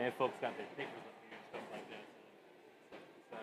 and folks got their papers up here and stuff like that. So,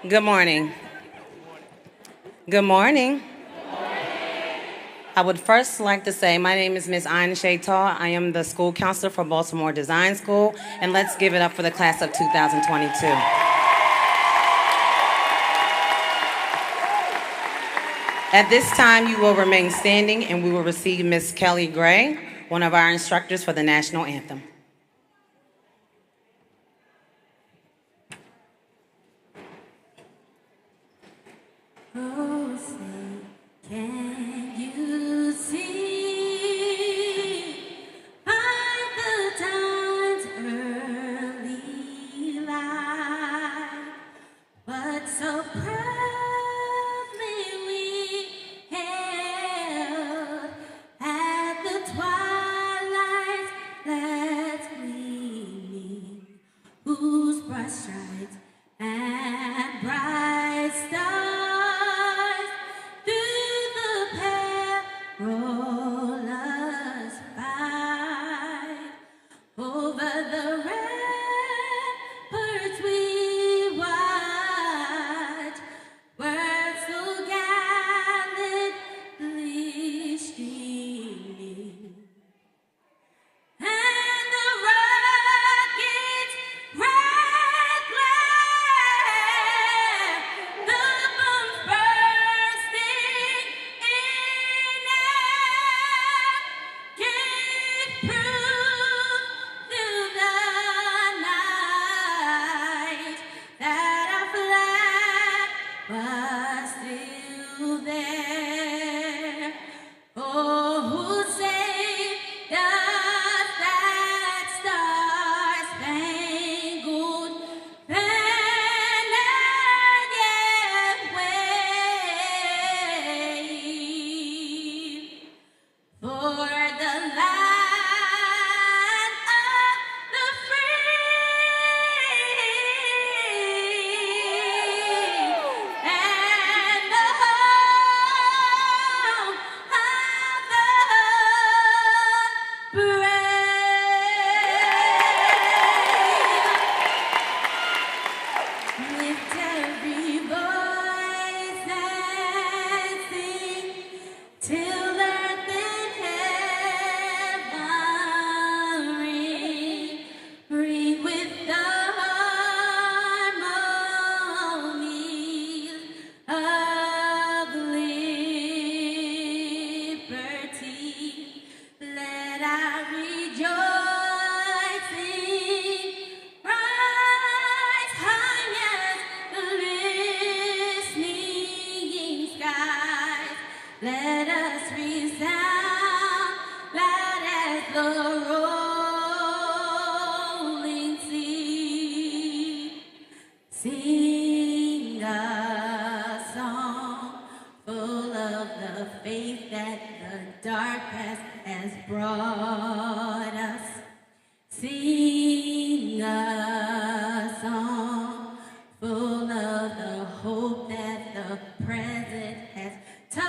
Good morning. Good morning. I would first like to say my name is Ms. Aina Shaitar. I am the school counselor for Baltimore Design School, and let's give it up for the class of 2022. At this time, you will remain standing, and we will receive Ms. Kelly Gray, one of our instructors for the national anthem. Oh, say, can you see by the dawn's early light what so proudly we hailed at the twilight's last gleaming, whose bright stripes and bright stars rollers by over the ramparts we watch, words so gallantly streaming, and the rocket's red glare dark past has brought us. Sing a song full of the hope that the present has taught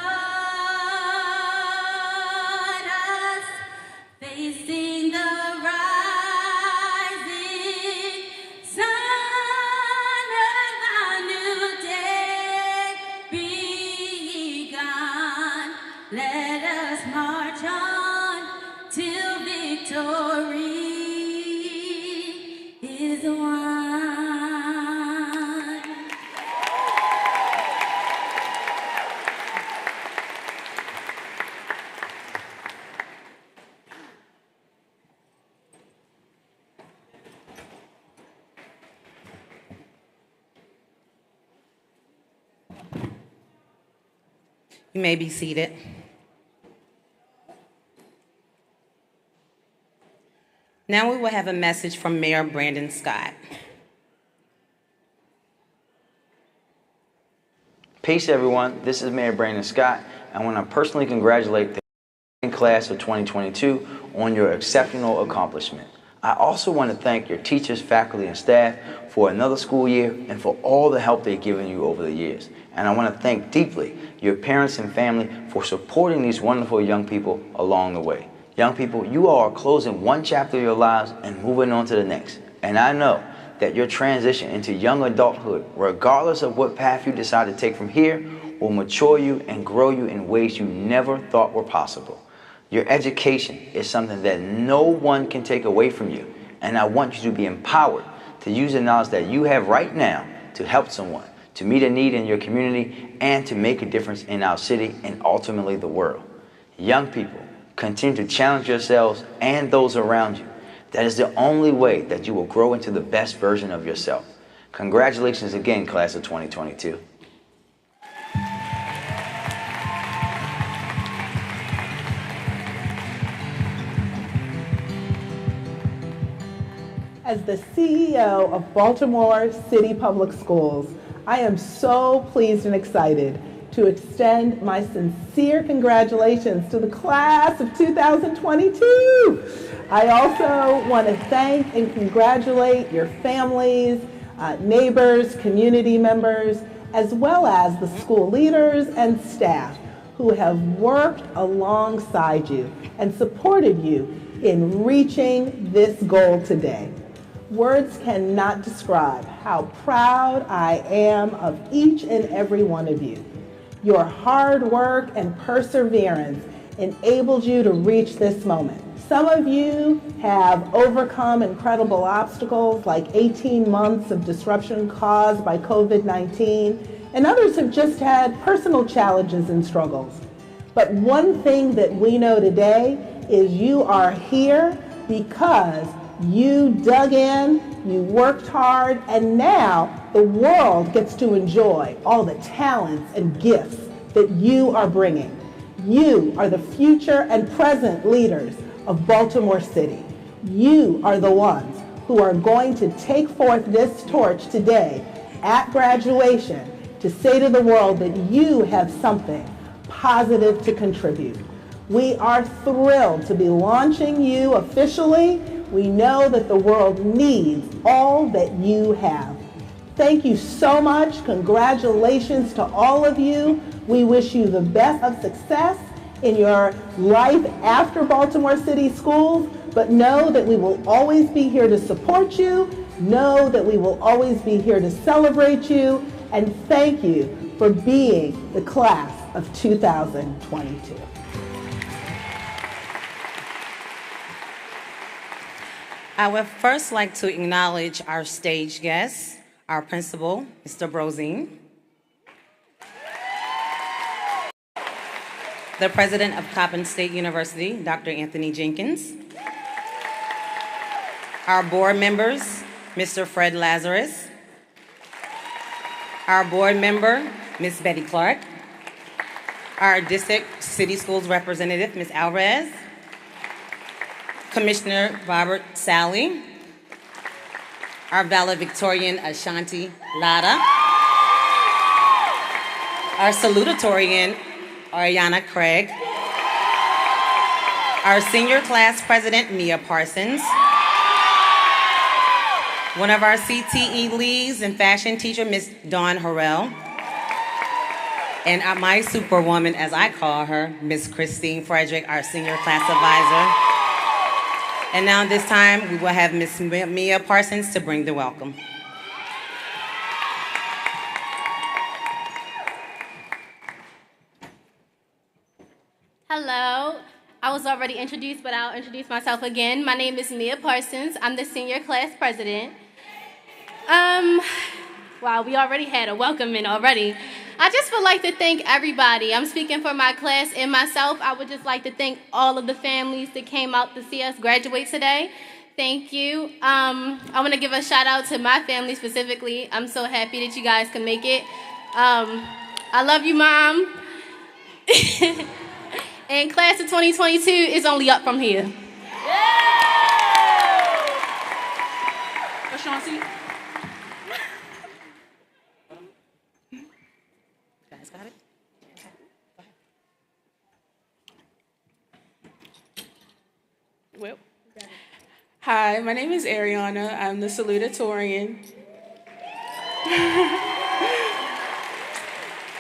us. Facing the rising sun of our new day begun. Let us march on till victory is won. You may be seated. Now we will have a message from Mayor Brandon Scott. Peace, everyone. This is Mayor Brandon Scott. I want to personally congratulate the class of 2022 on your exceptional accomplishment. I also want to thank your teachers, faculty, and staff for another school year and for all the help they've given you over the years. And I want to thank deeply your parents and family for supporting these wonderful young people along the way. Young people, you all are closing one chapter of your lives and moving on to the next. And I know that your transition into young adulthood, regardless of what path you decide to take from here, will mature you and grow you in ways you never thought were possible. Your education is something that no one can take away from you. And I want you to be empowered to use the knowledge that you have right now to help someone, to meet a need in your community, and to make a difference in our city and ultimately the world. Young people, continue to challenge yourselves and those around you. That is the only way that you will grow into the best version of yourself. Congratulations again, class of 2022. As the CEO of Baltimore City Public Schools, I am so pleased and excited to extend my sincere congratulations to the class of 2022. I also want to thank and congratulate your families, neighbors, community members, as well as the school leaders and staff who have worked alongside you and supported you in reaching this goal today. Words cannot describe how proud I am of each and every one of you. Your hard work and perseverance enabled you to reach this moment. Some of you have overcome incredible obstacles like 18 months of disruption caused by COVID-19, and others have just had personal challenges and struggles. But one thing that we know today is you are here because you dug in, you worked hard, and now the world gets to enjoy all the talents and gifts that you are bringing. You are the future and present leaders of Baltimore City. You are the ones who are going to take forth this torch today at graduation to say to the world that you have something positive to contribute. We are thrilled to be launching you officially. We know that the world needs all that you have. Thank you so much. Congratulations to all of you. We wish you the best of success in your life after Baltimore City Schools, but know that we will always be here to support you. Know that we will always be here to celebrate you, and thank you for being the class of 2022. I would first like to acknowledge our stage guests, our principal, Mr. Brozine, the president of Coppin State University, Dr. Anthony Jenkins, our board members, Mr. Fred Lazarus, our board member, Ms. Betty Clark, our district city schools representative, Ms. Alvarez, Commissioner Robert Sally, our valedictorian, Ashanti Lada, our salutatorian, Ariana Craig, our senior class president, Mia Parsons, one of our CTE leads and fashion teacher, Miss Dawn Harrell, and my superwoman, as I call her, Miss Christine Frederick, our senior class advisor. And now this time, we will have Miss Mia Parsons to bring the welcome. Hello. I was already introduced, but I'll introduce myself again. My name is Mia Parsons. I'm the senior class president. Wow, we already had a welcoming already. I just would like to thank everybody. I'm speaking for my class and myself. I would just like to thank all of the families that came out to see us graduate today. Thank you. I want to give a shout out to my family specifically. I'm so happy that you guys can make it. I love you, Mom. And class of 2022 is only up from here. Ashanti. Guys, got it? Well, hi, my name is Ariana. I'm the Salutatorian.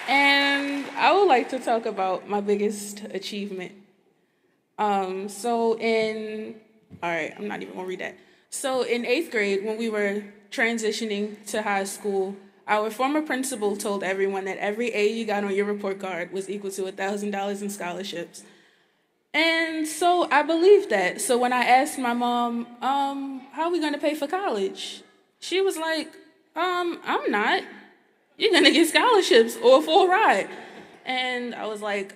And I would like to talk about my biggest achievement. I'm not even gonna read that. So in 8th grade, when we were transitioning to high school, our former principal told everyone that every A you got on your report card was equal to $1,000 in scholarships. And so I believed that. So when I asked my mom, how are we gonna pay for college? She was like, I'm not. You're gonna get scholarships or a full ride. And I was like,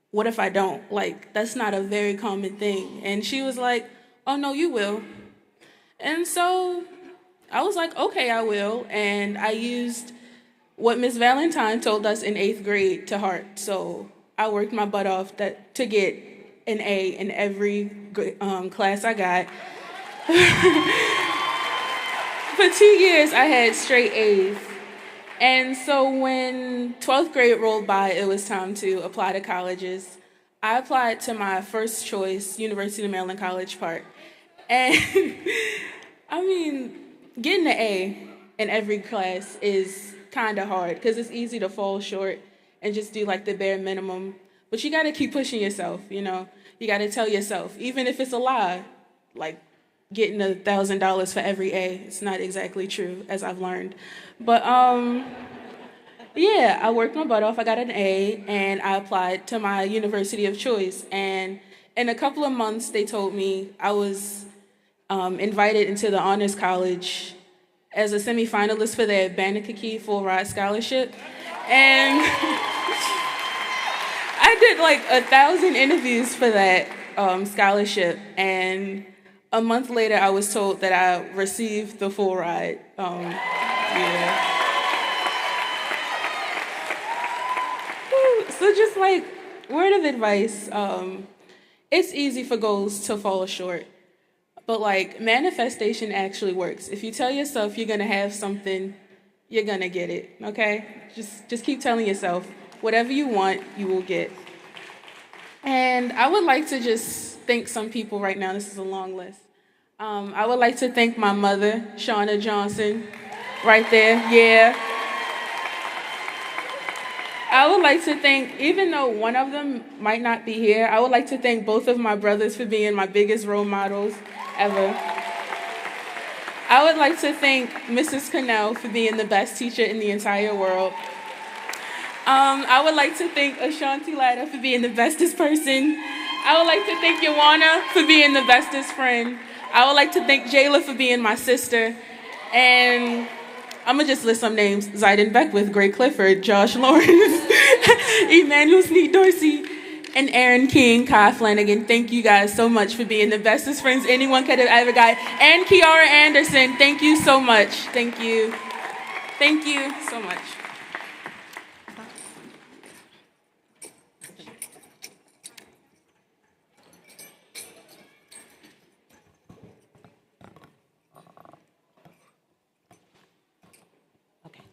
what if I don't? Like, that's not a very common thing. And she was like, oh no, you will. And so I was like, okay, I will. And I used what Miss Valentine told us in 8th grade to heart. So I worked my butt off to get an A in every class I got. For 2 years, I had straight A's. And so when 12th grade rolled by, it was time to apply to colleges. I applied to my first choice, University of Maryland College Park. And I mean, getting an A in every class is kind of hard because it's easy to fall short and just do like the bare minimum. But you got to keep pushing yourself, you know. You got to tell yourself, even if it's a lie, like getting $1,000 for every A, it's not exactly true, as I've learned. But yeah, I worked my butt off. I got an A, and I applied to my university of choice. And in a couple of months, they told me I was invited into the Honors College as a semifinalist for their Banakaki Full Ride Scholarship. And I did like 1,000 interviews for that scholarship. And a month later, I was told that I received the full ride. Yeah. So just like, word of advice, it's easy for goals to fall short, but like manifestation actually works. If you tell yourself you're gonna have something, you're gonna get it, okay? Just keep telling yourself, whatever you want, you will get. And I would like to just thank some people right now. This is a long list. I would like to thank my mother, Shauna Johnson, right there, yeah. I would like to thank, even though one of them might not be here, I would like to thank both of my brothers for being my biggest role models ever. I would like to thank Mrs. Connell for being the best teacher in the entire world. I would like to thank Ashanti Latta for being the bestest person. I would like to thank Yawana for being the bestest friend. I would like to thank Jayla for being my sister. And I'm going to just list some names. Zaiden Beckwith, Gray Clifford, Josh Lawrence, Emmanuel Sneed Dorsey, and Aaron King, Kai Flanagan. Thank you guys so much for being the bestest friends anyone could have ever got. And Kiara Anderson, thank you so much. Thank you. Thank you so much.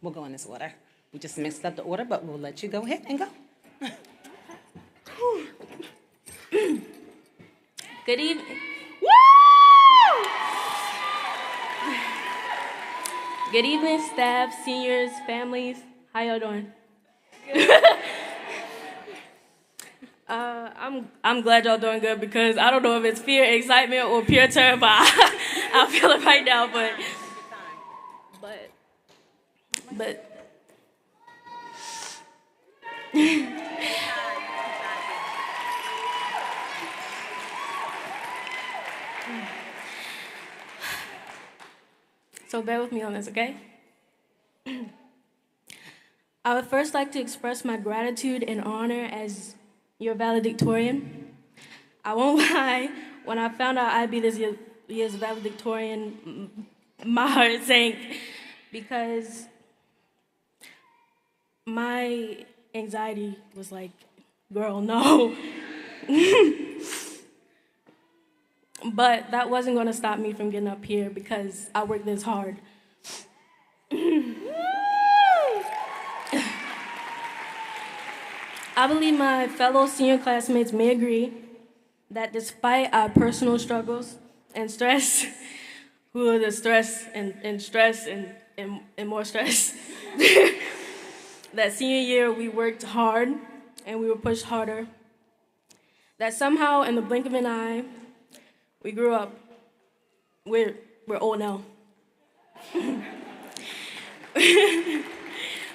We'll go in this order. We just mixed up the order, but we'll let you go ahead and go. Good evening. Woo! Good evening, staff, seniors, families. How y'all doing? I'm glad y'all doing good because I don't know if it's fear, excitement, or pure terror, but I feel it right now. But. So bear with me on this, okay? I would first like to express my gratitude and honor as your valedictorian. I won't lie, when I found out I'd be this year's valedictorian, my heart sank because my anxiety was like, girl, no. But that wasn't going to stop me from getting up here because I worked this hard. I believe my fellow senior classmates may agree that despite our personal struggles and stress, the stress and stress and more stress, that senior year we worked hard and we were pushed harder, that somehow in the blink of an eye, we grew up. We're old now.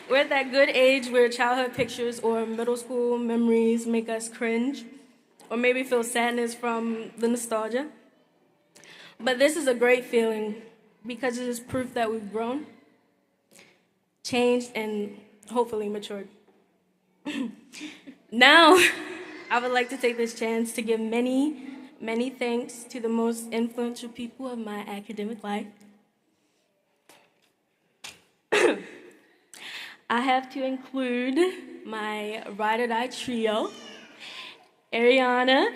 We're at that good age where childhood pictures or middle school memories make us cringe or maybe feel sadness from the nostalgia. But this is a great feeling because it is proof that we've grown, changed, and hopefully matured. Now, I would like to take this chance to give many thanks to the most influential people of my academic life. I have to include my ride or die trio, Ariana,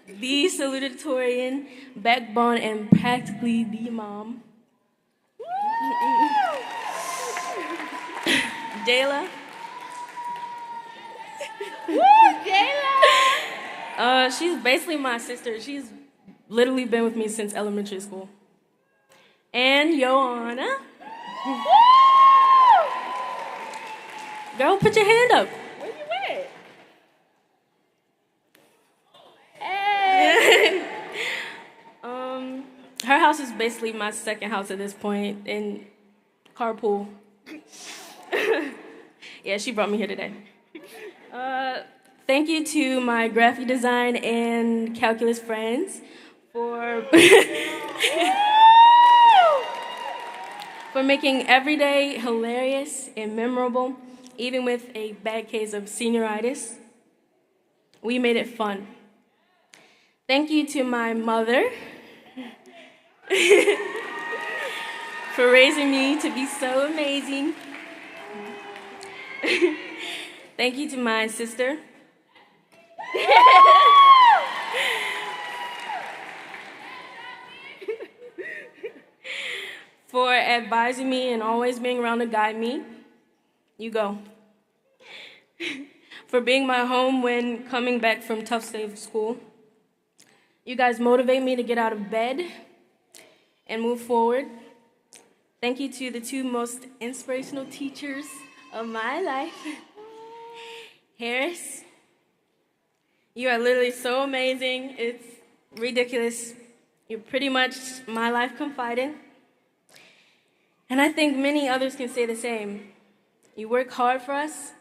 the salutatorian, backbone, and practically the mom. Jayla. Jayla! She's basically my sister. She's literally been with me since elementary school. And Joanna. Girl, put your hand up. Where you at? Hey! Her house is basically my second house at this point in carpool. Yeah, she brought me here today. Thank you to my graphic design and calculus friends for for making every day hilarious and memorable, even with a bad case of senioritis. We made it fun. Thank you to my mother for raising me to be so amazing. Thank you to my sister. For advising me and always being around to guide me. You go. For being my home when coming back from tough day of school. You guys motivate me to get out of bed and move forward. Thank you to the two most inspirational teachers of my life. Harris, you are literally so amazing. It's ridiculous. You're pretty much my life confidant. And I think many others can say the same. You work hard for us,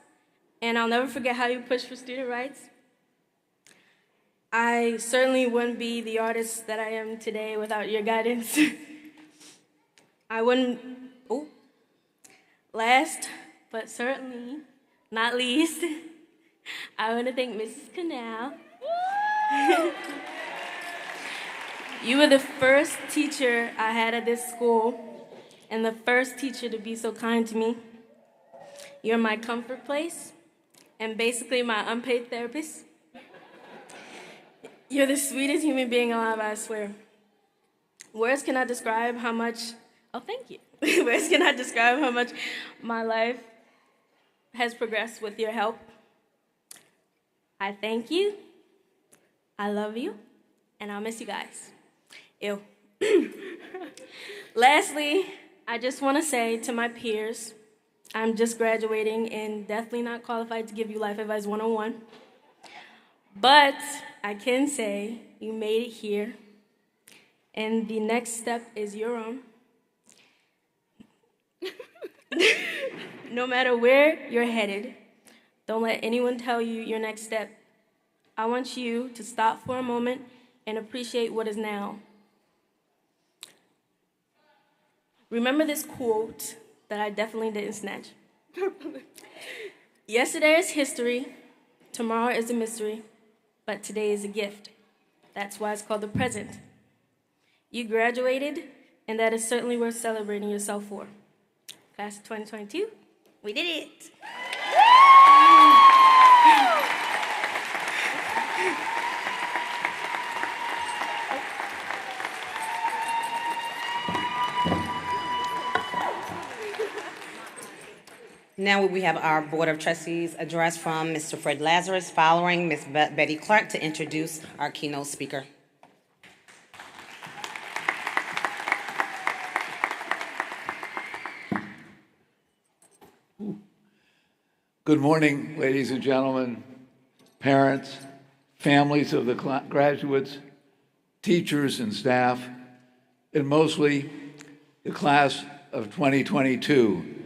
and I'll never forget how you pushed for student rights. I certainly wouldn't be the artist that I am today without your guidance. I wouldn't, last, but certainly not least, I want to thank Mrs. Canal. You were the first teacher I had at this school, and the first teacher to be so kind to me. You're my comfort place, and basically my unpaid therapist. You're the sweetest human being alive, I swear. Words cannot describe how much, thank you. Words cannot describe how much my life has progressed with your help. I thank you, I love you, and I'll miss you guys. Ew. Lastly, I just want to say to my peers, I'm just graduating and definitely not qualified to give you life advice 101. But I can say you made it here, and the next step is your own. No matter where you're headed, don't let anyone tell you your next step. I want you to stop for a moment and appreciate what is now. Remember this quote that I definitely didn't snatch. Yesterday is history, tomorrow is a mystery, but today is a gift. That's why it's called the present. You graduated, and that is certainly worth celebrating yourself for. Class of 2022, we did it. Now we have our Board of Trustees address from Mr. Fred Lazarus, following Ms. Betty Clark to introduce our keynote speaker. Good morning, ladies and gentlemen, parents, families of the graduates, teachers and staff, and mostly the class of 2022.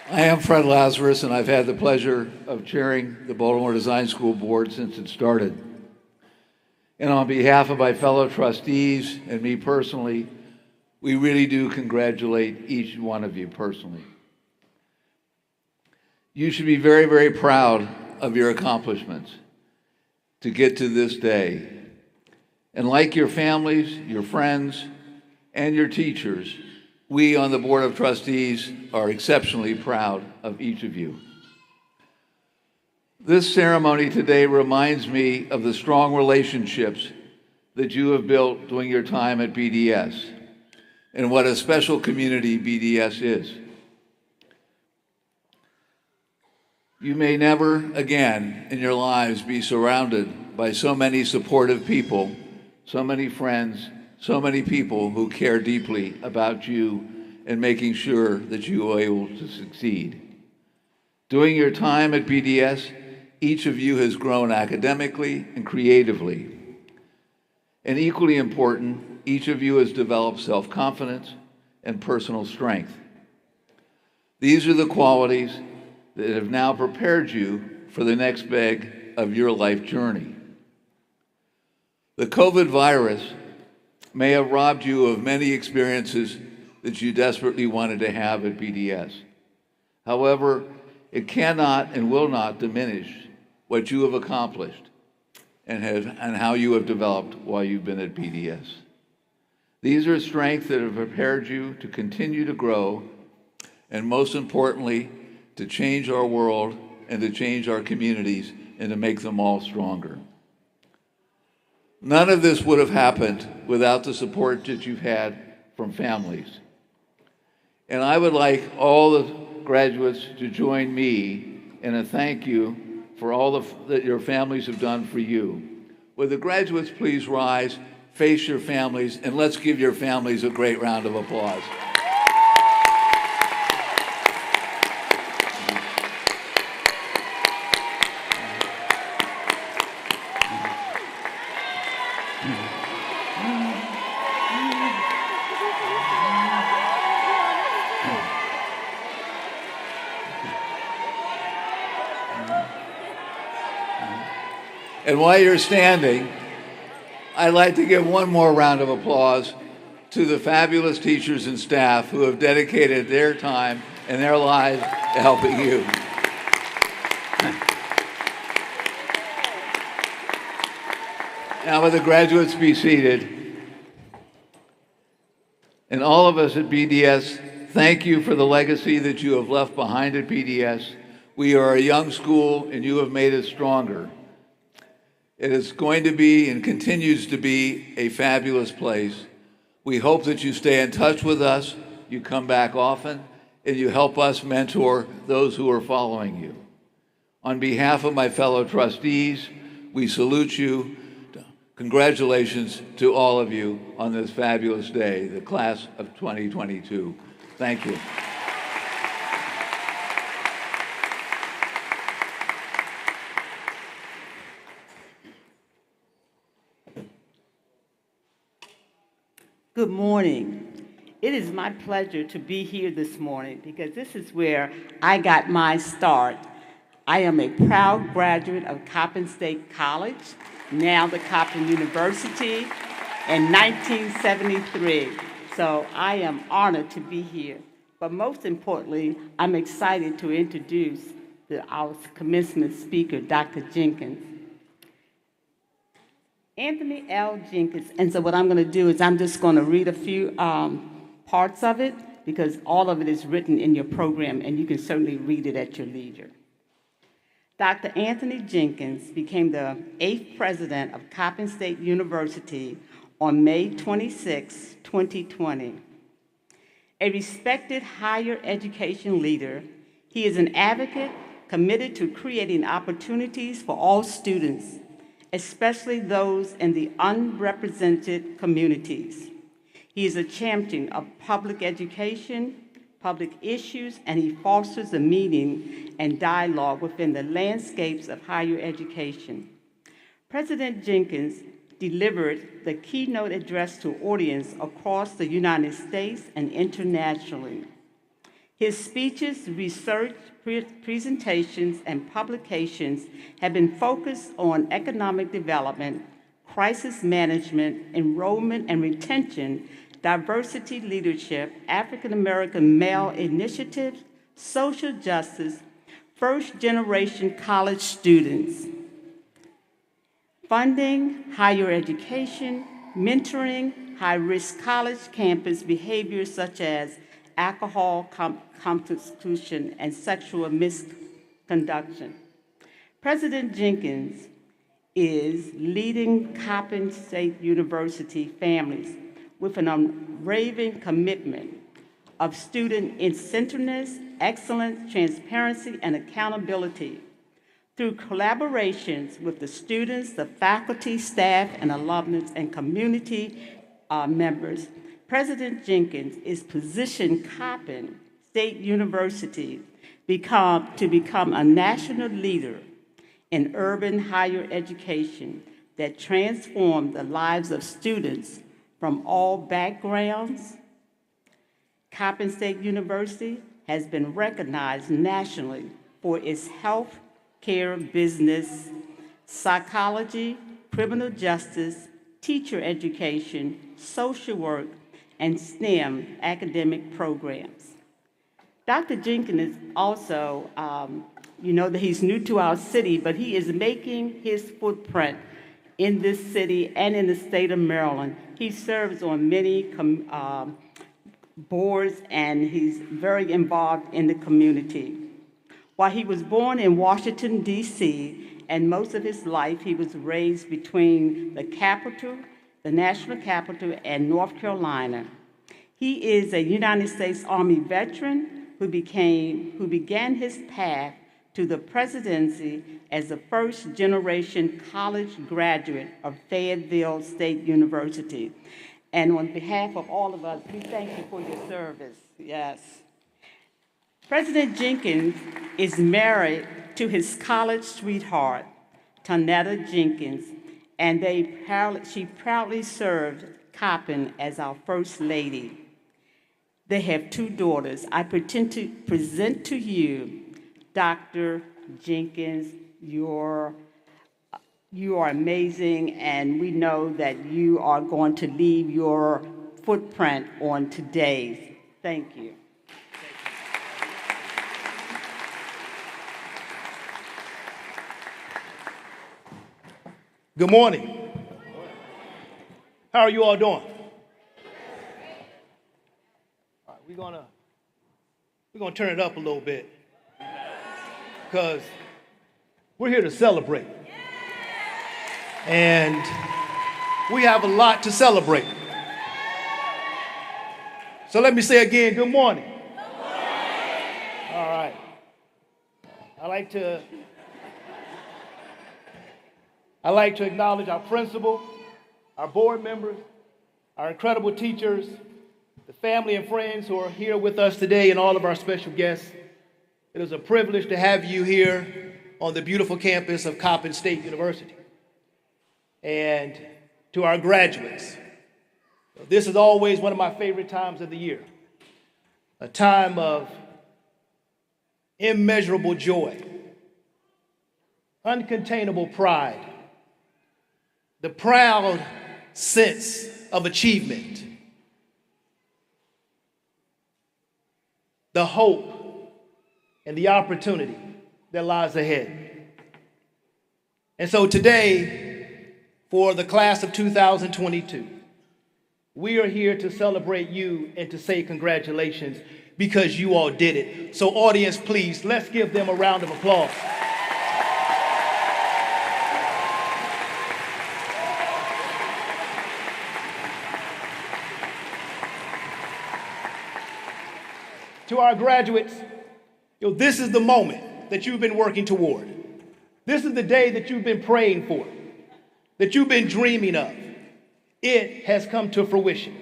I am Fred Lazarus, and I've had the pleasure of chairing the Baltimore Design School Board since it started. And on behalf of my fellow trustees and me personally, we really do congratulate each one of you personally. You should be very, very proud of your accomplishments to get to this day. And like your families, your friends, and your teachers, we on the Board of Trustees are exceptionally proud of each of you. This ceremony today reminds me of the strong relationships that you have built during your time at BDS and what a special community BDS is. You may never again in your lives be surrounded by so many supportive people, so many friends, so many people who care deeply about you and making sure that you are able to succeed. During your time at BDS, each of you has grown academically and creatively. And equally important, each of you has developed self-confidence and personal strength. These are the qualities that have now prepared you for the next leg of your life journey. The COVID virus may have robbed you of many experiences that you desperately wanted to have at BDS. However, it cannot and will not diminish what you have accomplished and how you have developed while you've been at BDS. These are strengths that have prepared you to continue to grow and, most importantly, to change our world and to change our communities and to make them all stronger. None of this would have happened without the support that you've had from families. And I would like all the graduates to join me in a thank you for all that your families have done for you. Would the graduates please rise, face your families, and let's give your families a great round of applause. And while you're standing, I'd like to give one more round of applause to the fabulous teachers and staff who have dedicated their time and their lives to helping you. Now, will the graduates be seated? And all of us at BDS, thank you for the legacy that you have left behind at BDS. We are a young school, and you have made us stronger. It is going to be and continues to be a fabulous place. We hope that you stay in touch with us, you come back often, and you help us mentor those who are following you. On behalf of my fellow trustees, we salute you. Congratulations to all of you on this fabulous day, the class of 2022. Thank you. Good morning. It is my pleasure to be here this morning because this is where I got my start. I am a proud graduate of Coppin State College, now the Coppin University, in 1973. So I am honored to be here. But most importantly, I'm excited to introduce our commencement speaker, Dr. Jenkins. Anthony L. Jenkins, and so what I'm going to do is I'm just going to read a few parts of it because all of it is written in your program and you can certainly read it at your leisure. Dr. Anthony Jenkins became the 8th president of Coppin State University on May 26, 2020. A respected higher education leader, he is an advocate committed to creating opportunities for all students, especially those in the unrepresented communities. He is a champion of public education, public issues, and he fosters a meeting and dialogue within the landscapes of higher education. President Jenkins delivered the keynote address to audience across the United States and internationally. His speeches, research, presentations, and publications have been focused on economic development, crisis management, enrollment and retention, diversity leadership, African American male initiatives, social justice, first-generation college students, funding, higher education, mentoring, high-risk college campus behaviors such as alcohol constitution and sexual misconduct. President Jenkins is leading Coppin State University families with an unwavering commitment of student-centeredness, excellence, transparency, and accountability. Through collaborations with the students, the faculty, staff, and alumnus and community members, President Jenkins is positioned Coppin State University to become a national leader in urban higher education that transforms the lives of students from all backgrounds. Coppin State University has been recognized nationally for its health care, business, psychology, criminal justice, teacher education, social work, and STEM academic programs. Dr. Jenkins is also, you know that he's new to our city, but he is making his footprint in this city and in the state of Maryland. He serves on many boards and he's very involved in the community. While he was born in Washington, D.C., and most of his life he was raised between the capital, the national capital, and North Carolina. He is a United States Army veteran who began his path to the presidency as the first-generation college graduate of Fayetteville State University. And on behalf of all of us, we thank you for your service. Yes. President Jenkins is married to his college sweetheart, Tonetta Jenkins, and she proudly served Coppin as our First Lady. They have 2 daughters. I pretend to present to you Dr. Jenkins. You are amazing, and we know that you are going to leave your footprint on today. Thank you. Good morning. How are you all doing? All right, we're gonna turn it up a little bit because we're here to celebrate, and we have a lot to celebrate. So let me say again, good morning. Good morning. All right. I like to I'd like to acknowledge our principal, our board members, our incredible teachers, the family and friends who are here with us today, and all of our special guests. It is a privilege to have you here on the beautiful campus of Coppin State University. And to our graduates, this is always one of my favorite times of the year, a time of immeasurable joy, uncontainable pride, the proud sense of achievement, the hope and the opportunity that lies ahead. And so today, for the class of 2022, we are here to celebrate you and to say congratulations because you all did it. So audience, please, let's give them a round of applause. To our graduates, this is the moment that you've been working toward. This is the day that you've been praying for, that you've been dreaming of. It has come to fruition.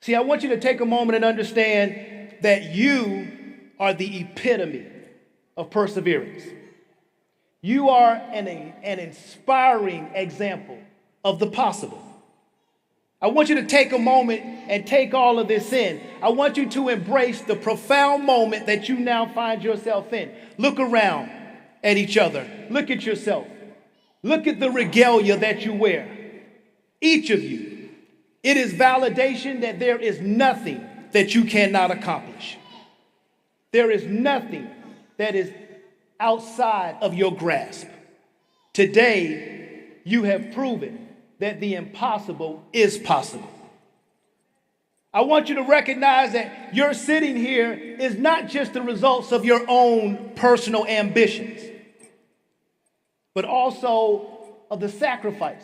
See, I want you to take a moment and understand that you are the epitome of perseverance. You are an inspiring example of the possible. I want you to take a moment and take all of this in. I want you to embrace the profound moment that you now find yourself in. Look around at each other. Look at yourself. Look at the regalia that you wear. Each of you. It is validation that there is nothing that you cannot accomplish. There is nothing that is outside of your grasp. Today, you have proven that the impossible is possible. I want you to recognize that your sitting here is not just the results of your own personal ambitions, but also of the sacrifice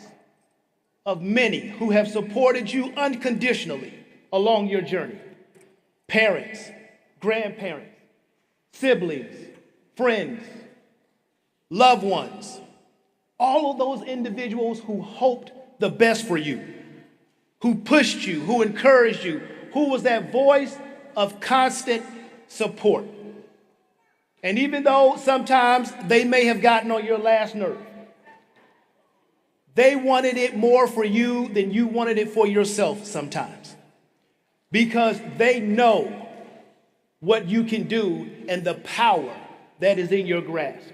of many who have supported you unconditionally along your journey. Parents, grandparents, siblings, friends, loved ones, all of those individuals who hoped the best for you, who pushed you, who encouraged you, who was that voice of constant support. And even though sometimes they may have gotten on your last nerve, they wanted it more for you than you wanted it for yourself sometimes, because they know what you can do and the power that is in your grasp.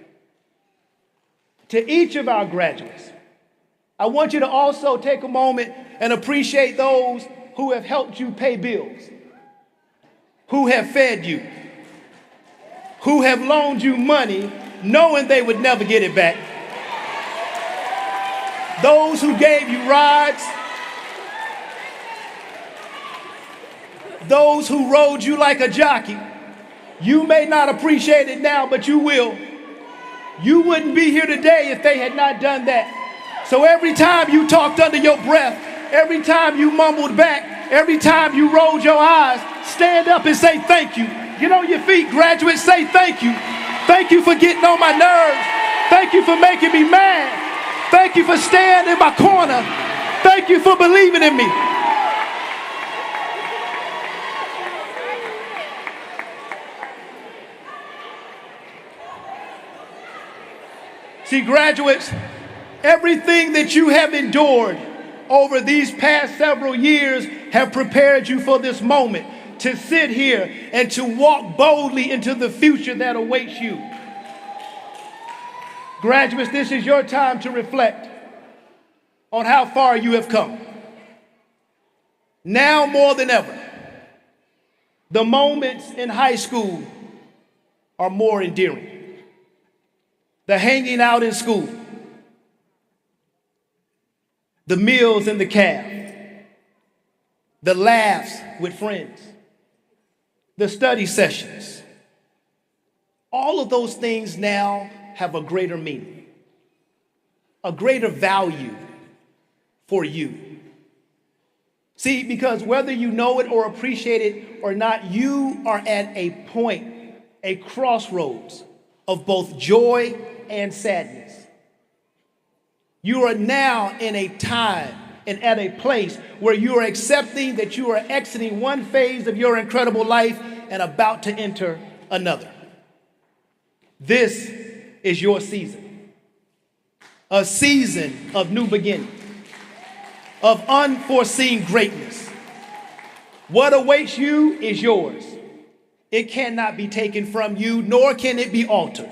To each of our graduates, I want you to also take a moment and appreciate those who have helped you pay bills, who have fed you, who have loaned you money knowing they would never get it back, those who gave you rides, those who rode you like a jockey. You may not appreciate it now, but you will. You wouldn't be here today if they had not done that. So every time you talked under your breath, every time you mumbled back, every time you rolled your eyes, stand up and say thank you. Get on your feet, graduates, say thank you. Thank you for getting on my nerves. Thank you for making me mad. Thank you for staying in my corner. Thank you for believing in me. See, graduates, everything that you have endured over these past several years have prepared you for this moment to sit here and to walk boldly into the future that awaits you. Graduates, this is your time to reflect on how far you have come. Now more than ever, the moments in high school are more endearing. The hanging out in school, the meals in the caf, the laughs with friends, the study sessions, all of those things now have a greater meaning, a greater value for you. See, because whether you know it or appreciate it or not, you are at a point, a crossroads of both joy and sadness. You are now in a time and at a place where you are accepting that you are exiting one phase of your incredible life and about to enter another. This is your season, a season of new beginnings, of unforeseen greatness. What awaits you is yours. It cannot be taken from you, nor can it be altered.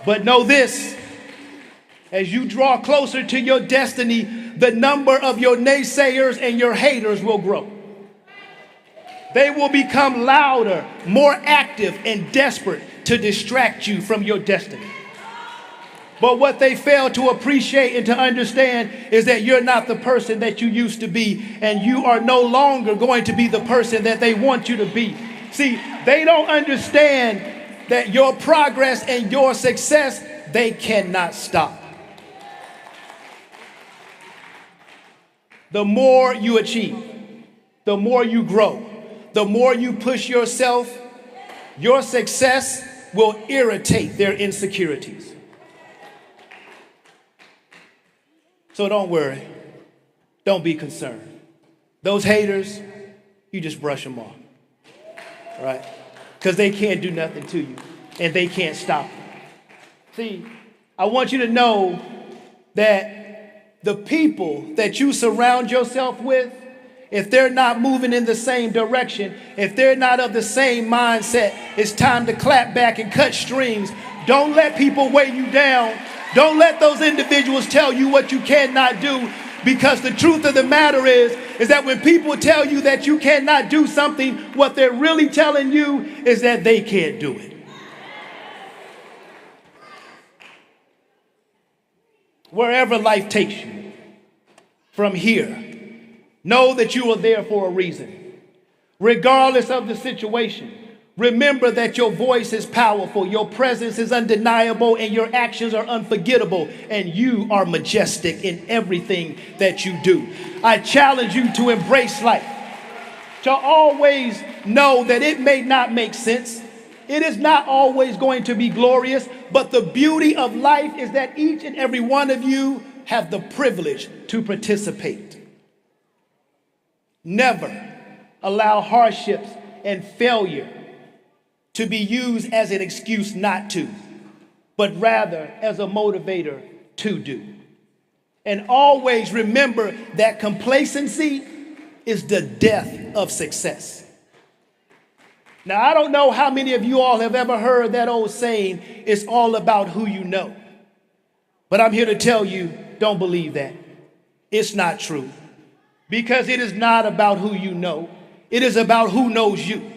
But know this, as you draw closer to your destiny, the number of your naysayers and your haters will grow. They will become louder, more active, and desperate to distract you from your destiny. But what they fail to appreciate and to understand is that you're not the person that you used to be, and you are no longer going to be the person that they want you to be. See, they don't understand that your progress and your success, they cannot stop. The more you achieve, the more you grow, the more you push yourself, your success will irritate their insecurities. So don't worry. Don't be concerned. Those haters, you just brush them off. All right? Because they can't do nothing to you, and they can't stop you. See, I want you to know that the people that you surround yourself with, if they're not moving in the same direction, if they're not of the same mindset, it's time to clap back and cut strings. Don't let people weigh you down. Don't let those individuals tell you what you cannot do, because the truth of the matter is that when people tell you that you cannot do something, what they're really telling you is that they can't do it. Wherever life takes you, from here, know that you are there for a reason. Regardless of the situation, remember that your voice is powerful, your presence is undeniable, and your actions are unforgettable, and you are majestic in everything that you do. I challenge you to embrace life, to always know that it may not make sense. It is not always going to be glorious, but the beauty of life is that each and every one of you have the privilege to participate. Never allow hardships and failure to be used as an excuse not to, but rather as a motivator to do. And always remember that complacency is the death of success. Now, I don't know how many of you all have ever heard that old saying, it's all about who you know. But I'm here to tell you, don't believe that. It's not true. Because it is not about who you know. It is about who knows you.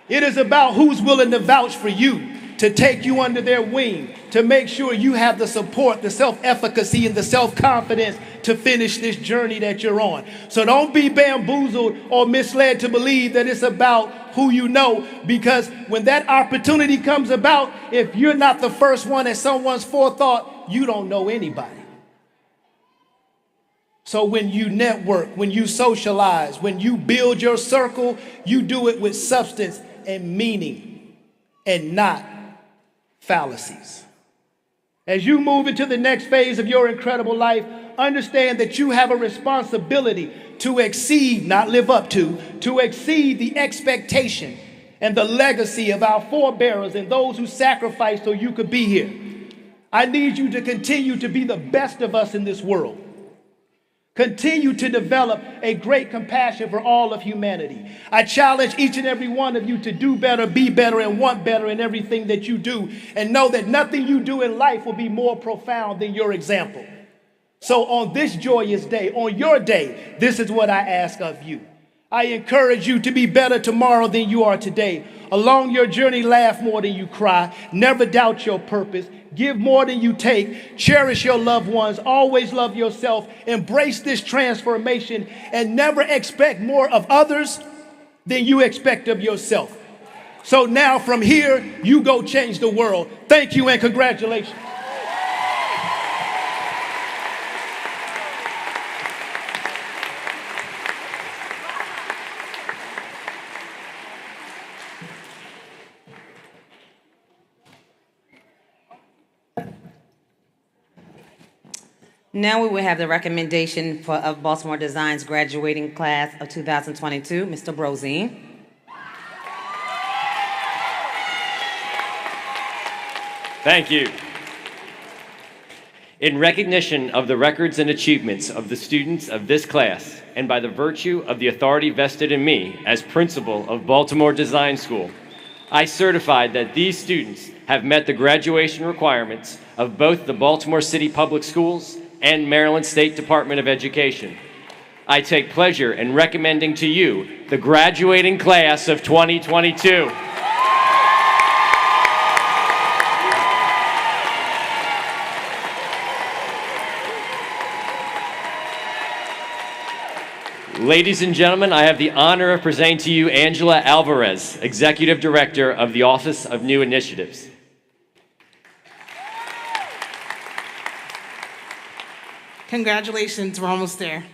It is about who's willing to vouch for you, to take you under their wing, to make sure you have the support, the self-efficacy, and the self-confidence to finish this journey that you're on. So don't be bamboozled or misled to believe that it's about who you know, because when that opportunity comes about, if you're not the first one at someone's forethought, you don't know anybody. So when you network, when you socialize, when you build your circle, you do it with substance and meaning and not fallacies. As you move into the next phase of your incredible life, understand that you have a responsibility to exceed, not live up to exceed the expectation and the legacy of our forebearers and those who sacrificed so you could be here. I need you to continue to be the best of us in this world. Continue to develop a great compassion for all of humanity. I challenge each and every one of you to do better, be better, and want better in everything that you do. And know that nothing you do in life will be more profound than your example. So on this joyous day, on your day, this is what I ask of you. I encourage you to be better tomorrow than you are today. Along your journey, laugh more than you cry. Never doubt your purpose. Give more than you take. Cherish your loved ones. Always love yourself. Embrace this transformation and never expect more of others than you expect of yourself. So now from here, you go change the world. Thank you and congratulations. Now we will have the recommendation of Baltimore Design's graduating class of 2022, Mr. Brozine. Thank you. In recognition of the records and achievements of the students of this class, and by the virtue of the authority vested in me as principal of Baltimore Design School, I certify that these students have met the graduation requirements of both the Baltimore City Public Schools and Maryland State Department of Education. I take pleasure in recommending to you the graduating class of 2022. Ladies and gentlemen, I have the honor of presenting to you Angela Alvarez, Executive Director of the Office of New Initiatives. Congratulations, we're almost there.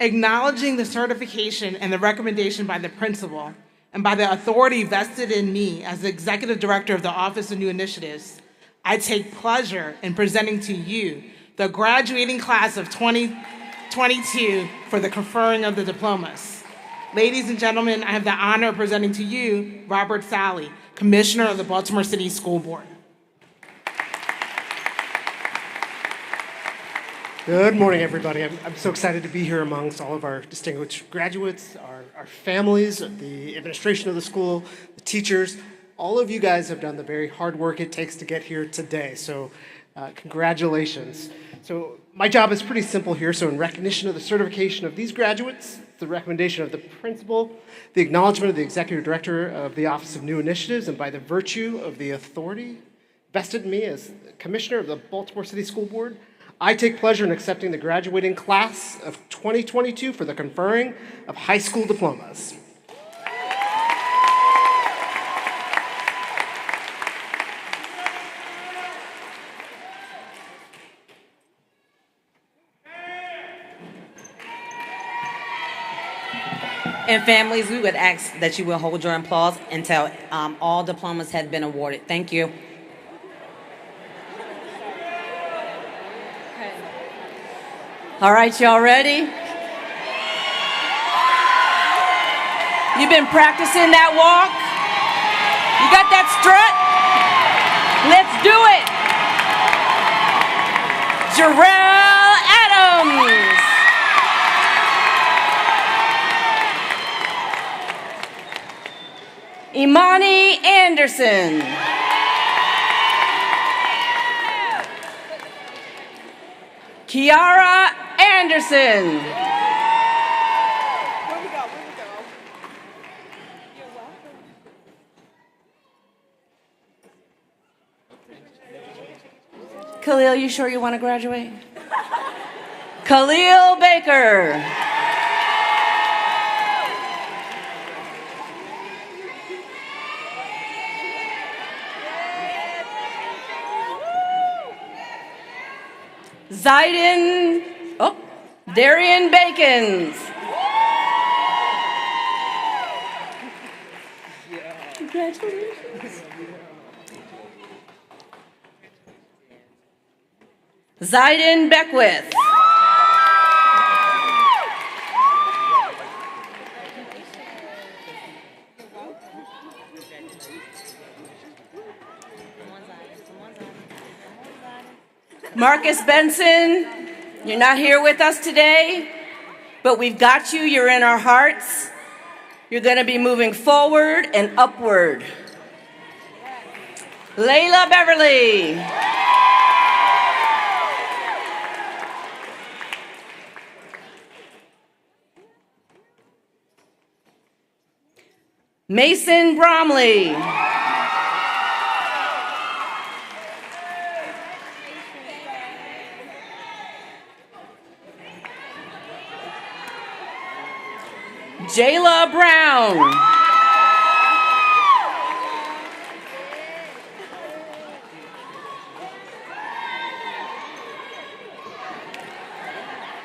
Acknowledging the certification and the recommendation by the principal and by the authority vested in me as the Executive Director of the Office of New Initiatives, I take pleasure in presenting to you the graduating class of 2022 for the conferring of the diplomas. Ladies and gentlemen, I have the honor of presenting to you Robert Sally, Commissioner of the Baltimore City School Board. Good morning, everybody. I'm so excited to be here amongst all of our distinguished graduates, our families, the administration of the school, the teachers. All of you guys have done the very hard work it takes to get here today, so congratulations. So my job is pretty simple here. So in recognition of the certification of these graduates, the recommendation of the principal, the acknowledgement of the Executive Director of the Office of New Initiatives, and by the virtue of the authority vested in me as Commissioner of the Baltimore City School Board, I take pleasure in accepting the graduating class of 2022 for the conferring of high school diplomas. And families, we would ask that you will hold your applause until all diplomas have been awarded. Thank you. All right, y'all ready? You've been practicing that walk? You got that strut? Let's do it. Jarrell Adams. Imani Anderson. Kiara Anderson. Khalil, you sure you want to graduate? Khalil Baker. Darian Bacons. Congratulations. Zaiden Beckwith. Marcus Benson, you're not here with us today, but we've got you. You're in our hearts. You're going to be moving forward and upward. Layla Beverly. Mason Bromley. Jayla Brown.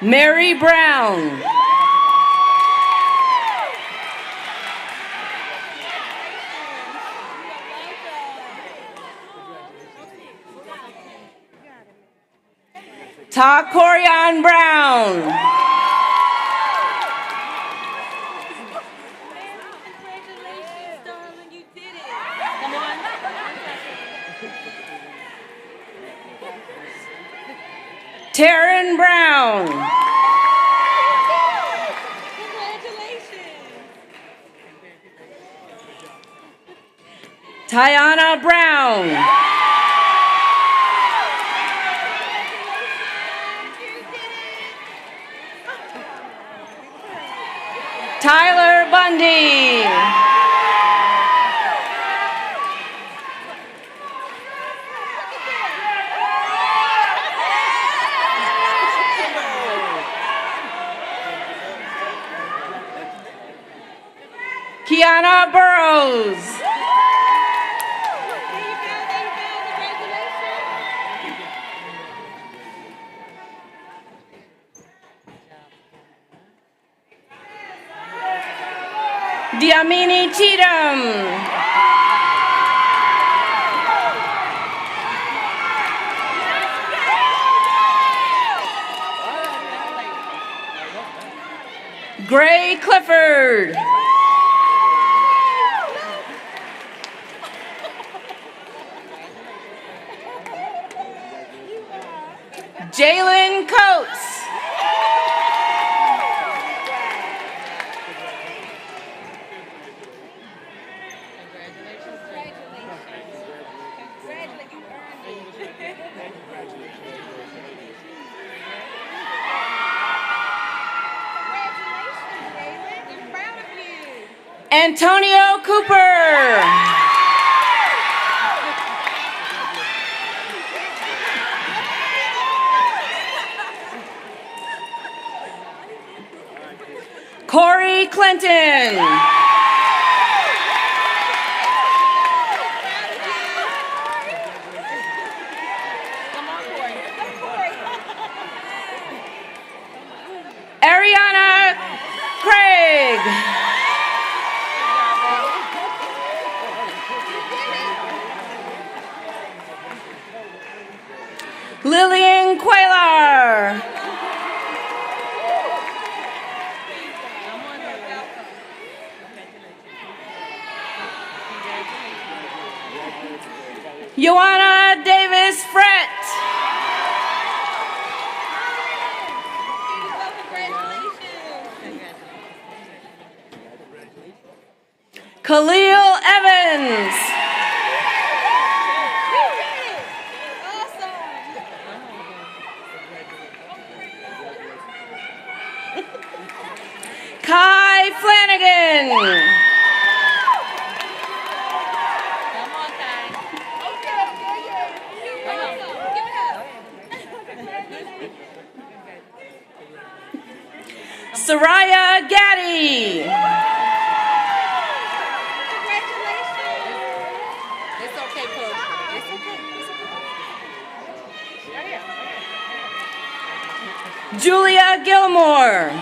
Mary Brown. Corian Brown. Taryn Brown. Tiana Brown. Tyler Bundy. Kiana Burrows. Diamini Cheatham. Gray Clifford. Jalen Coates. Antonio Cooper. Corey Clinton. Ariana Craig. Lillian Quaylar. Joanna Davis Frett. Khalil Evans. Kai Flanagan. Soraya Gaddy. It's okay, Pooh. It's okay. Julia Gilmore.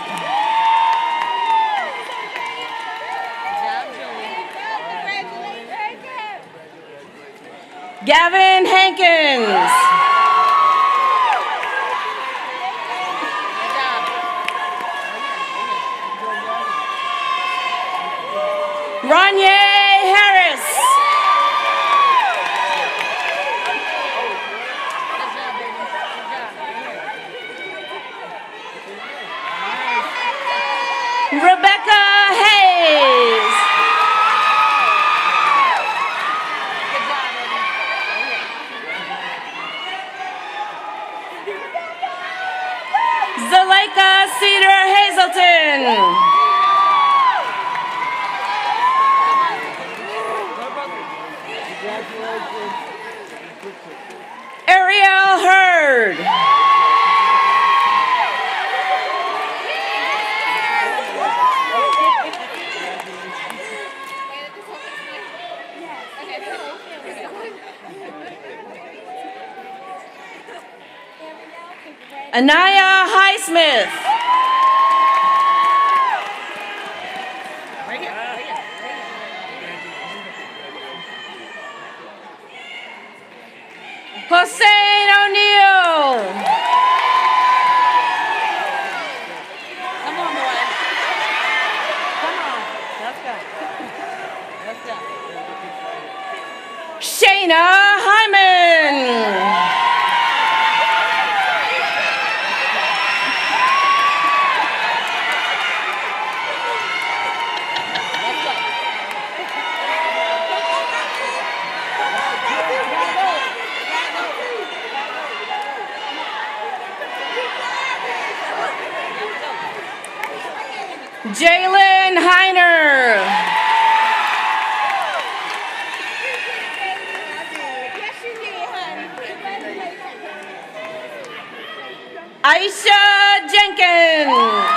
Gavin Hankins. Ronye Harris. Rebecca Hayes. Zuleika Cedar Hazelton. Ariel Hurd. Anaya Highsmith. Hussein O'Neill. Jalen Heiner. Aisha Jenkins.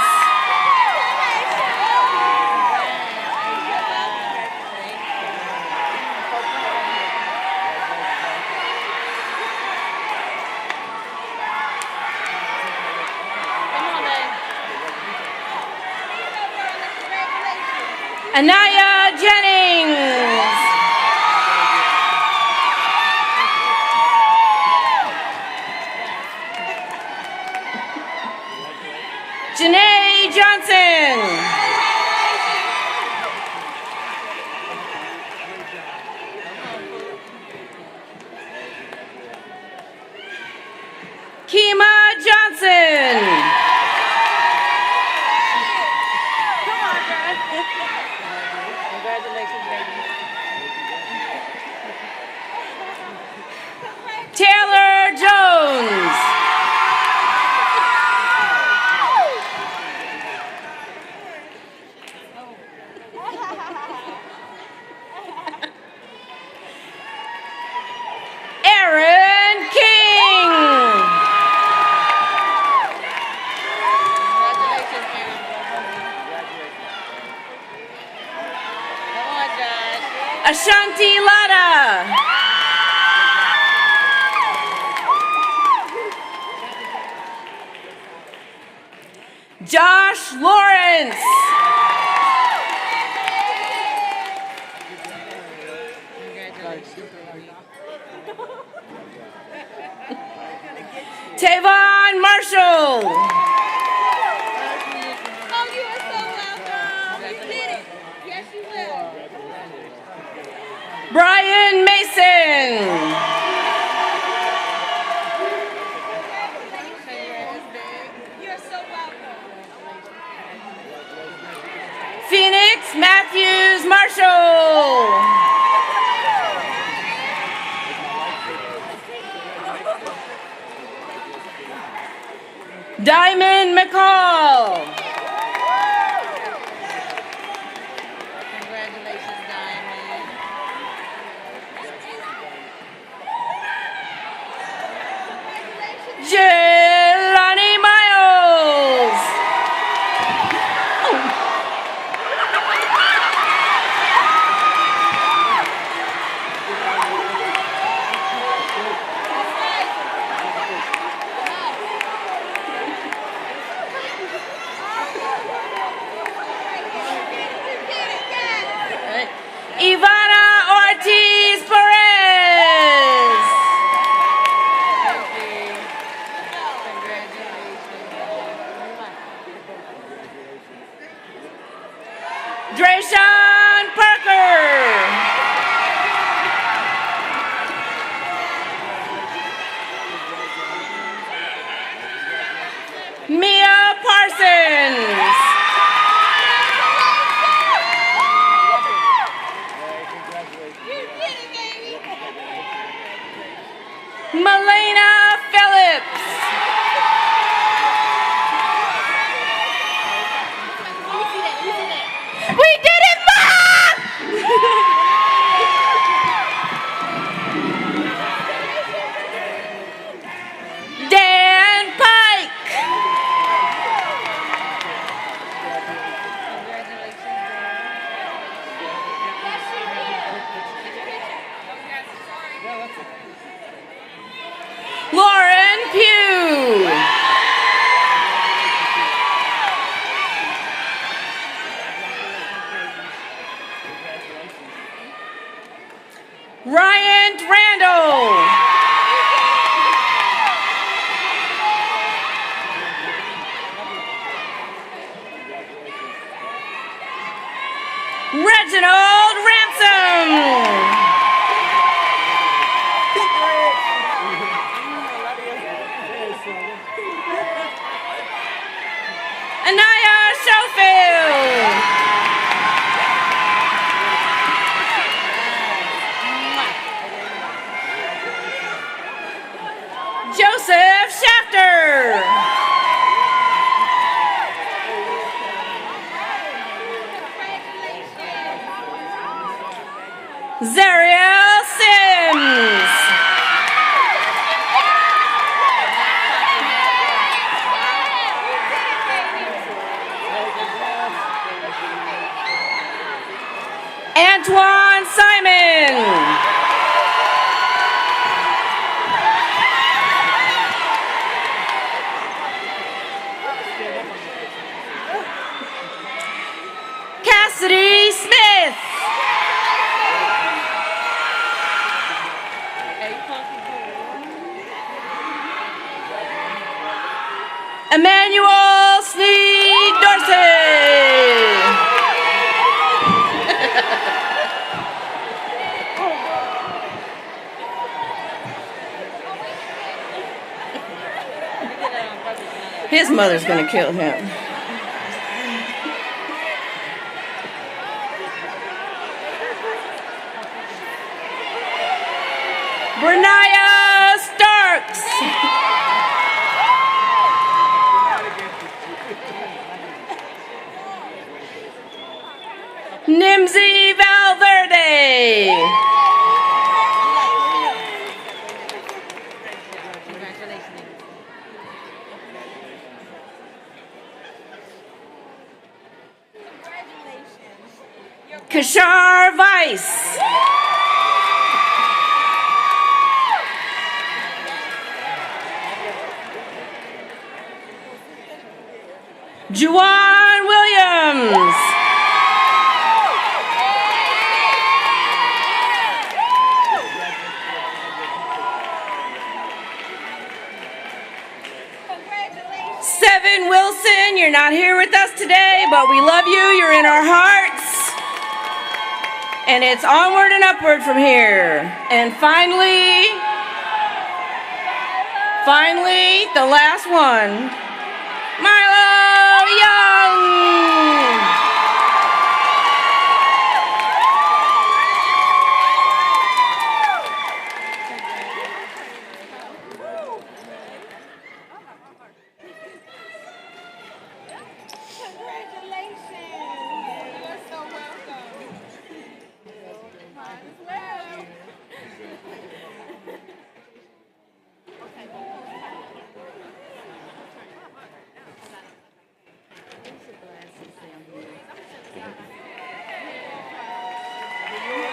Anaya Jennings. Janae Johnson. Kima Johnson. Taylor Jones. Aaron King. Ashanti Lada. Josh Lawrence. Tavon Marshall. Oh, you are so welcome. You did it. Yes, you will. Brian Mason. You're so welcome. Phoenix Matthews Marshall. Diamond McCall. Congratulations, Diamond. Jelani Miles. Ivana Ortiz Perez. Drayshawn Parker. Mia Parsons. Melena Phillips. We did it, Mom! Dan Pike. Lauren Pugh. Ryan Randall. Reginald Ransom. Anaya Schofield. Joseph Schafter. Zariel Sims. Antoine Simon. Cassidy Smith. Emmanuel Sneed Dorsey. His mother's gonna kill him. Brenaya Starks. Nimsy Valverde. Kashar Weiss. Juwan Williams. Seven Wilson, you're not here with us today, but we love you. You're in our hearts. And it's onward and upward from here. And finally, the last one, Milo Young.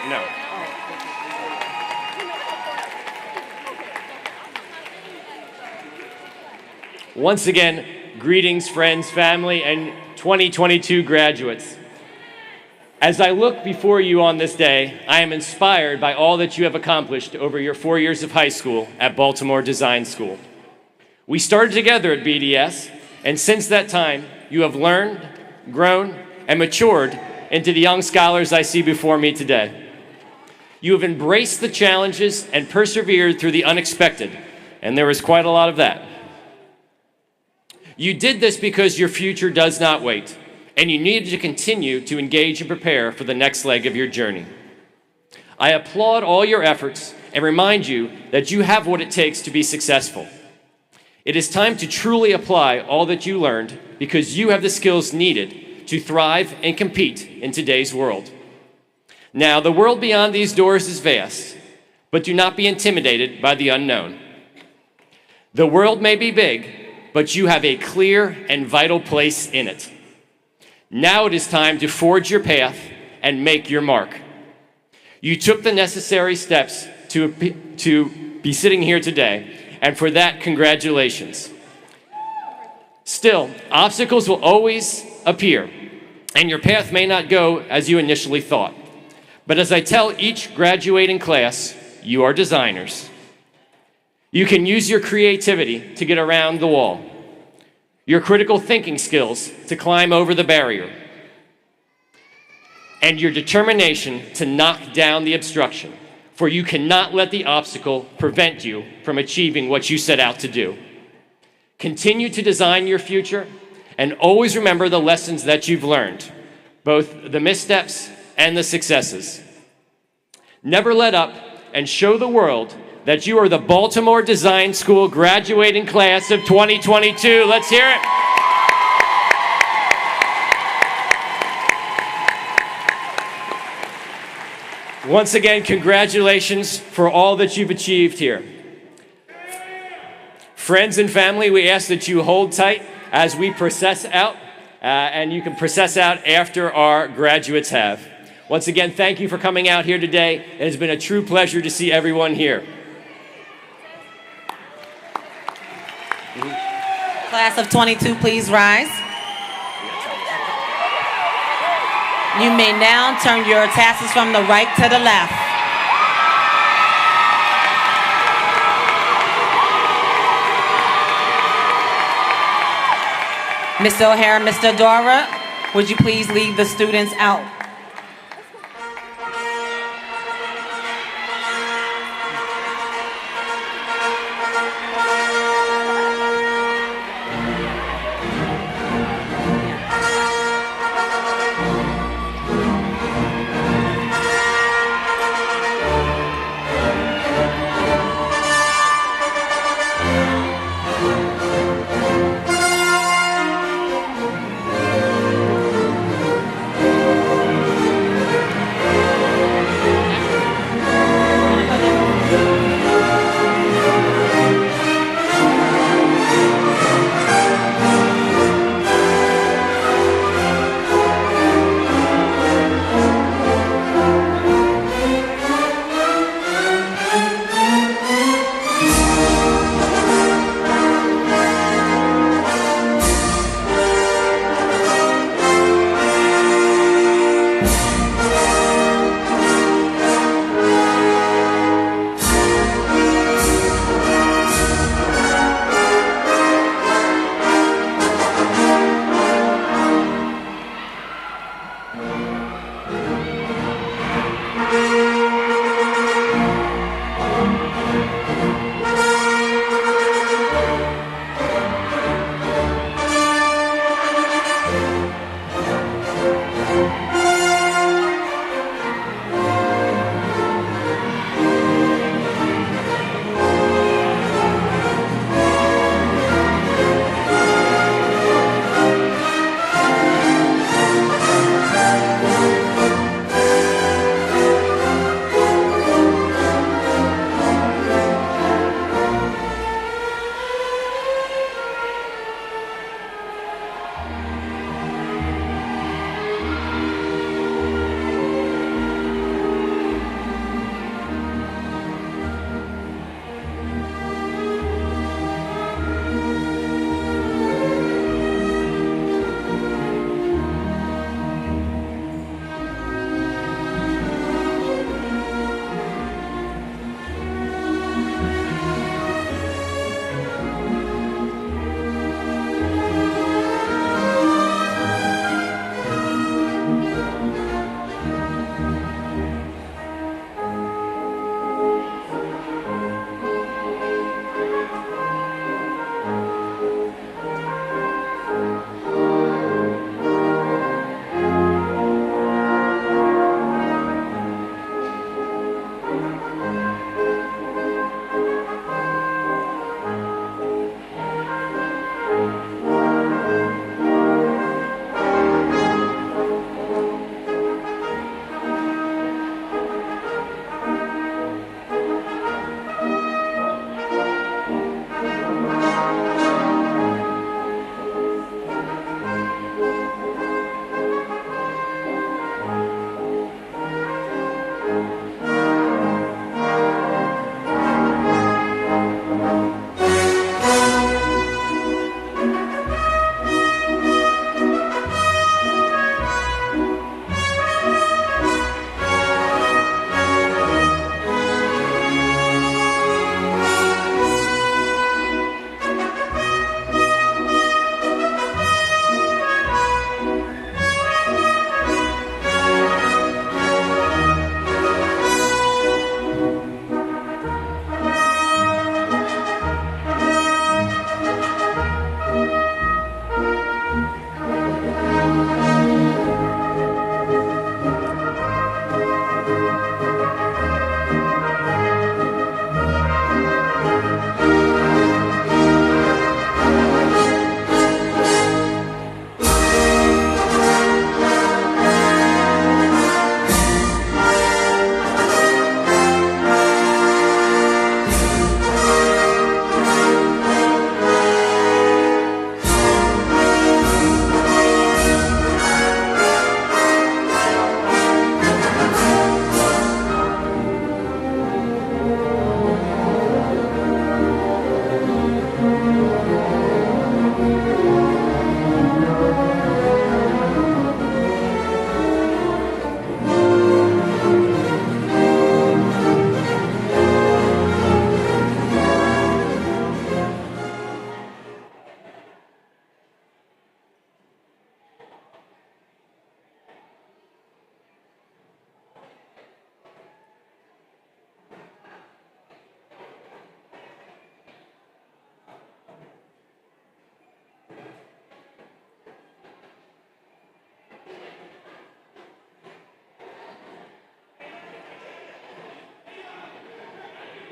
No. Once again, greetings, friends, family, and 2022 graduates. As I look before you on this day, I am inspired by all that you have accomplished over your 4 years of high school at Baltimore Design School. We started together at BDS, and since that time, you have learned, grown, and matured into the young scholars I see before me today. You have embraced the challenges and persevered through the unexpected, and there was quite a lot of that. You did this because your future does not wait, and you needed to continue to engage and prepare for the next leg of your journey. I applaud all your efforts and remind you that you have what it takes to be successful. It is time to truly apply all that you learned because you have the skills needed to thrive and compete in today's world. Now, the world beyond these doors is vast, but do not be intimidated by the unknown. The world may be big, but you have a clear and vital place in it. Now it is time to forge your path and make your mark. You took the necessary steps to be sitting here today, and for that, congratulations. Still, obstacles will always appear, and your path may not go as you initially thought. But as I tell each graduating class, you are designers. You can use your creativity to get around the wall, your critical thinking skills to climb over the barrier, and your determination to knock down the obstruction, for you cannot let the obstacle prevent you from achieving what you set out to do. Continue to design your future, and always remember the lessons that you've learned, both the missteps and the successes. Never let up, and show the world that you are the Baltimore Design School graduating class of 2022. Let's hear it. Once again, congratulations for all that you've achieved here. Friends and family, we ask that you hold tight as we process out, and you can process out after our graduates have. Once again, thank you for coming out here today. It has been a true pleasure to see everyone here. Class of 22, please rise. You may now turn your tassels from the right to the left. Mr. O'Hara, Mr. Dora, would you please lead the students out?